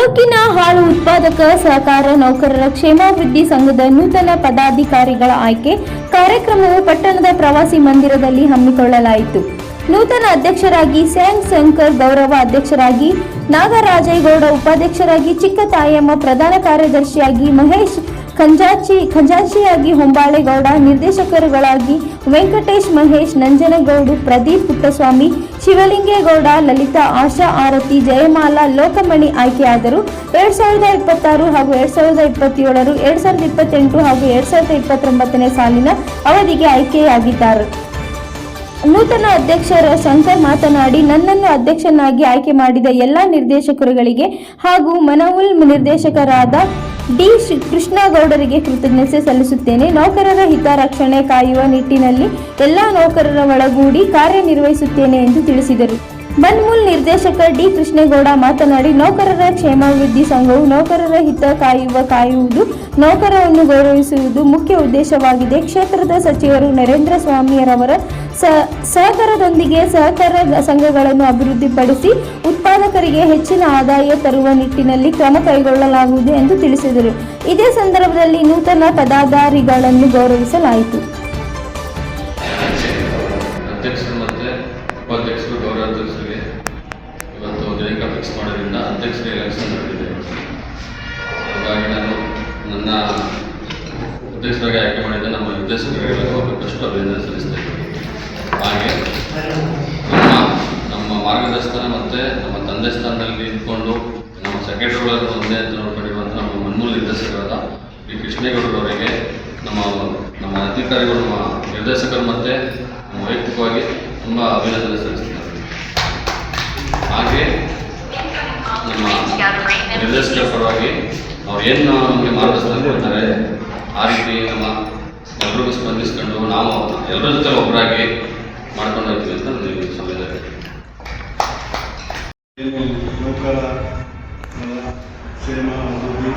ತಾಲೂಕಿನ ಹಾಲು ಉತ್ಪಾದಕ ಸಹಕಾರ ನೌಕರರ ಕ್ಷೇಮಾಭಿವೃದ್ಧಿ ಸಂಘದ ನೂತನ ಪದಾಧಿಕಾರಿಗಳ ಆಯ್ಕೆ ಕಾರ್ಯಕ್ರಮವು ಪಟ್ಟಣದ ಪ್ರವಾಸಿ ಮಂದಿರದಲ್ಲಿ ಹಮ್ಮಿಕೊಳ್ಳಲಾಯಿತು. ನೂತನ ಅಧ್ಯಕ್ಷರಾಗಿ ಸ್ಯಾಂಗ್ ಶಂಕರ್ ಗೌರವ ಅಧ್ಯಕ್ಷರಾಗಿ, ನಾಗರಾಜೇಗೌಡ ಉಪಾಧ್ಯಕ್ಷರಾಗಿ, ಚಿಕ್ಕ ತಾಯಮ್ಮ ಪ್ರಧಾನ ಕಾರ್ಯದರ್ಶಿಯಾಗಿ, ಮಹೇಶ್ ಖಜಾಂಚಿಯಾಗಿ, ಹೊಂಬಾಳೆಗೌಡ ನಿರ್ದೇಶಕರುಗಳಾಗಿ, ವೆಂಕಟೇಶ್, ಮಹೇಶ್, ನಂಜನಗೌಡು, ಪ್ರದೀಪ್ ಪುಟ್ಟಸ್ವಾಮಿ, ಶಿವಲಿಂಗೇಗೌಡ, ಲಲಿತಾ, ಆಶಾ, ಆರತಿ, ಜಯಮಾಲಾ, ಲೋಕಮಣಿ ಆಯ್ಕೆಯಾದರು. 2026 ಹಾಗೂ 2027, 2028 ಹಾಗೂ 2029ನೇ ಸಾಲಿನ ಅವಧಿಗೆ ಆಯ್ಕೆಯಾಗಿದ್ದಾರೆ. ನೂತನ ಅಧ್ಯಕ್ಷರ ಶಂಕರ್ ಮಾತನಾಡಿ, ನನ್ನನ್ನು ಅಧ್ಯಕ್ಷನಾಗಿ ಆಯ್ಕೆ ಮಾಡಿದ ಎಲ್ಲ ನಿರ್ದೇಶಕರುಗಳಿಗೆ ಹಾಗೂ ಮನವುಲ್ ನಿರ್ದೇಶಕರಾದ ಡಿ ಕೃಷ್ಣಗೌಡರಿಗೆ ಕೃತಜ್ಞತೆ ಸಲ್ಲಿಸುತ್ತೇನೆ. ನೌಕರರ ಹಿತರಕ್ಷಣೆ ಕಾಯುವ ನಿಟ್ಟಿನಲ್ಲಿ ಎಲ್ಲ ನೌಕರರ ಒಳಗೂಡಿ ಕಾರ್ಯನಿರ್ವಹಿಸುತ್ತೇನೆ ಎಂದು ತಿಳಿಸಿದರು. ಮನ್ಮೂಲ್ ನಿರ್ದೇಶಕ ಡಿ ಕೃಷ್ಣೇಗೌಡ ಮಾತನಾಡಿ, ನೌಕರರ ಕ್ಷೇಮಾಭಿವೃದ್ಧಿ ಸಂಘವು ನೌಕರರ ಹಿತ ಕಾಯುವುದು, ನೌಕರರನ್ನು ಗೌರವಿಸುವುದು ಮುಖ್ಯ ಉದ್ದೇಶವಾಗಿದೆ. ಕ್ಷೇತ್ರದ ಸಚಿವರು ನರೇಂದ್ರ ಸ್ವಾಮಿಯರವರ ಸಹಕಾರದೊಂದಿಗೆ ಸಹಕಾರ ಸಂಘಗಳನ್ನು ಅಭಿವೃದ್ಧಿಪಡಿಸಿ ಉತ್ಪಾದಕರಿಗೆ ಹೆಚ್ಚಿನ ಆದಾಯ ತರುವ ನಿಟ್ಟಿನಲ್ಲಿ ಕ್ರಮ ಕೈಗೊಳ್ಳಲಾಗುವುದು ಎಂದು ತಿಳಿಸಿದರು. ಇದೇ ಸಂದರ್ಭದಲ್ಲಿ ನೂತನ ಪದಾಧಿಕಾರಿಗಳನ್ನು ಗೌರವಿಸಲಾಯಿತು. ಉಪಾಧ್ಯಕ್ಷರು ಗೌರವಾಧ್ಯಕ್ಷರಿಗೆ ಇವತ್ತು ದಿನಾಂಕ ಫಿಕ್ಸ್ ಮಾಡೋದ್ರಿಂದ ಅಧ್ಯಕ್ಷರ ಎಲೆಕ್ಷನ್ ನಡೆದಿದೆ. ಹಾಗಾಗಿ ನಾನು ನನ್ನ ಅಧ್ಯಕ್ಷರಾಗಿ ಆಯ್ಕೆ ಮಾಡಿದ ನಮ್ಮ ನಿರ್ದೇಶಕರಿಗೆಲ್ಲರಿಗೂ ಬೇಕಷ್ಟು ಅಭಿನಂದನೆ ಸಲ್ಲಿಸ್ತಾ ಇದ್ದೀನಿ. ಹಾಗೆ ನಮ್ಮ ಮಾರ್ಗದರ್ಶನ ಮತ್ತು ನಮ್ಮ ತಂದೆ ಸ್ಥಾನದಲ್ಲಿ ನಿಂತ್ಕೊಂಡು ನಮ್ಮ ಸೆಕ್ರೆಟರಿಗಳನ್ನು ಒಂದೇ ಅಂತ ನೋಡ್ಕೊಂಡಿರುವಂಥ ನಮ್ಮ ಮನ್ಮೂಲ್ ನಿರ್ದೇಶಕರಾದ ಡಿ ಕೃಷ್ಣೇಗೌಡರವರಿಗೆ ನಮ್ಮ ಅಧಿಕಾರಿಗಳು, ನಮ್ಮ ನಿರ್ದೇಶಕರು ಮತ್ತು ವೈಯಕ್ತಿಕವಾಗಿ ತುಂಬ ಅಭಿನಂದನೆ ಸಲ್ಲಿಸ್ತಾರೆ. ಹಾಗೆ ನಮ್ಮ ನಿರ್ದೇಶಕರ ಪರವಾಗಿ ಅವ್ರು ಏನು ನಮಗೆ ಮಾರ್ಗದರ್ಶನ ಕೊಡ್ತಾರೆ ಆ ರೀತಿ ನಮ್ಮ ಎಲ್ಲರಿಗೂ ಸ್ಪಂದಿಸ್ಕೊಂಡು ನಾವು ಎಲ್ಲರ ಜೊತೆ ಒಬ್ಬರಾಗಿ ಮಾಡ್ಕೊಂಡು ಹೋಗ್ತೀವಿ ಅಂತ ನನಗೆ ಸಂವಿಧಾನ. ನೌಕರ ಕ್ಷೇಮ ಅಭಿವೃದ್ಧಿ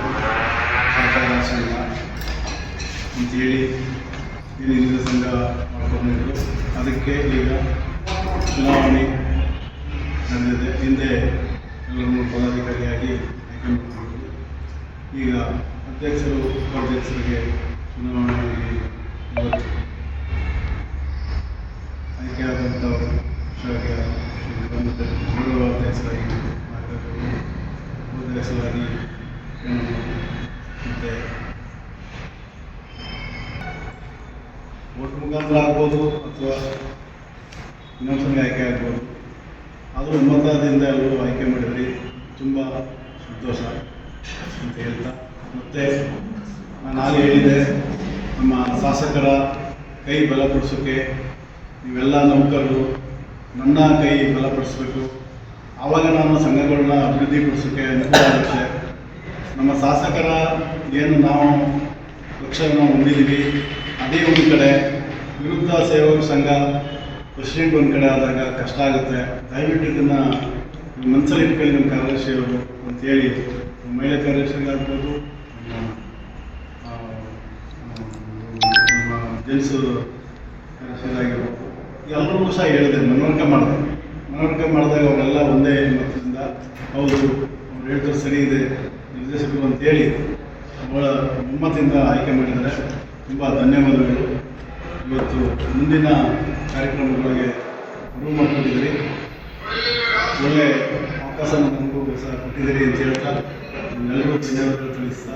ಸಹಕಾರ ಸಂಘ ಅಂತೇಳಿ ಏನಿದೆ ಸಂಘ ಮಾಡ್ಕೊಂಡಿದ್ರು. ಅದಕ್ಕೆ ಈಗ ಚುನಾವಣೆ ನಡೆದಿದೆ. ಹಿಂದೆ ಎಲ್ಲರನ್ನು ಪದಾಧಿಕಾರಿಯಾಗಿ ಆಯ್ಕೆ ಮಾಡಿದ್ರು. ಈಗ ಅಧ್ಯಕ್ಷರು ಉಪಾಧ್ಯಕ್ಷರಿಗೆ ಚುನಾವಣೆಯಲ್ಲಿ ಇವತ್ತು ಆಯ್ಕೆಯಾದಂಥವರು ಗೌರವ ಅಧ್ಯಕ್ಷರಾಗಿ ಉಪಾಧ್ಯಕ್ಷರಾಗಿ ಮತ್ತು ಓಟ್ ಮುಖಾಂತರ ಆಗ್ಬೋದು ಅಥವಾ ಇನ್ನೊಂದ್ಸಲ ಆಯ್ಕೆ ಆಗ್ಬೋದು. ಆದರೂ ಮತದಿಂದ ಎಲ್ಲರೂ ಆಯ್ಕೆ ಮಾಡಿದ್ರಿ, ತುಂಬ ಸಂತೋಷ ಅಂತ ಹೇಳ್ತಾ, ಮತ್ತು ನಾನು ಹಾಗೆ ಹೇಳಿದೆ, ನಮ್ಮ ಶಾಸಕರ ಕೈ ಬಲಪಡಿಸೋಕ್ಕೆ ನೀವೆಲ್ಲ ನೌಕರರು ನನ್ನ ಕೈ ಬಲಪಡಿಸಬೇಕು. ಆವಾಗ ನಾನು ಸಂಘಗಳನ್ನ ಅಭಿವೃದ್ಧಿಪಡಿಸೋಕ್ಕೆ ಅನುಕೂಲ ಆಗುತ್ತೆ. ನಮ್ಮ ಶಾಸಕರ ಏನು ನಾವು ಲಕ್ಷ್ಯವನ್ನು ಹೊಂದಿದ್ದೀವಿ, ಅದೇ ಒಂದು ಕಡೆ ವಿರುದ್ಧ ಸೇವಕ ಸಂಘ ಪ್ರೆಸಿಡೆಂಟ್ ಒಂದು ಕಡೆ ಆದಾಗ ಕಷ್ಟ ಆಗುತ್ತೆ. ದಯವಿಟ್ಟು ಇದನ್ನು ಮನಸ್ಸಲ್ಲಿ ಇಟ್ಕೊಳ್ಳಿ ನಮ್ಮ ಕಾರ್ಯದರ್ಶಿಯವರು ಅಂತೇಳಿ, ಮಹಿಳಾ ಕಾರ್ಯದರ್ಶಿಗಾಗ್ಬೋದು, ನಮ್ಮ ಜೆಂಟ್ಸು ಕಾರ್ಯದರ್ಶಿಯಾಗಿರ್ಬೋದು, ಎಲ್ಲರಿಗೂ ಸಹ ಹೇಳಿದೆ, ಮನವರಿಕೆ ಮಾಡಿದಾಗ ಅವರೆಲ್ಲ ಒಂದೇ ಮತದಿಂದ ಹೌದು ಅವ್ರು ಹೇಳಿದ್ರು ಸರಿ ಇದೆ ನಿರ್ದೇಶಕರು ಅಂತೇಳಿ ಒಮ್ಮತದಿಂದ ಆಯ್ಕೆ ಮಾಡಿದ್ದಾರೆ. ತುಂಬ ಧನ್ಯವಾದಗಳು. ಇವತ್ತು ಮುಂದಿನ ಕಾರ್ಯಕ್ರಮಗಳಿಗೆ ಅನುವು ಮಾಡಿಕೊಂಡಿದ್ದೀರಿ, ಒಳ್ಳೆಯ ಅವಕಾಶ ನಮಗೂ ಸಹ ಕೊಟ್ಟಿದ್ದೀರಿ ಅಂತ ಹೇಳ್ತಾ ಎಲ್ಲರಿಗೂ ಧನ್ಯವಾದಗಳು ತಿಳಿಸ್ತಾ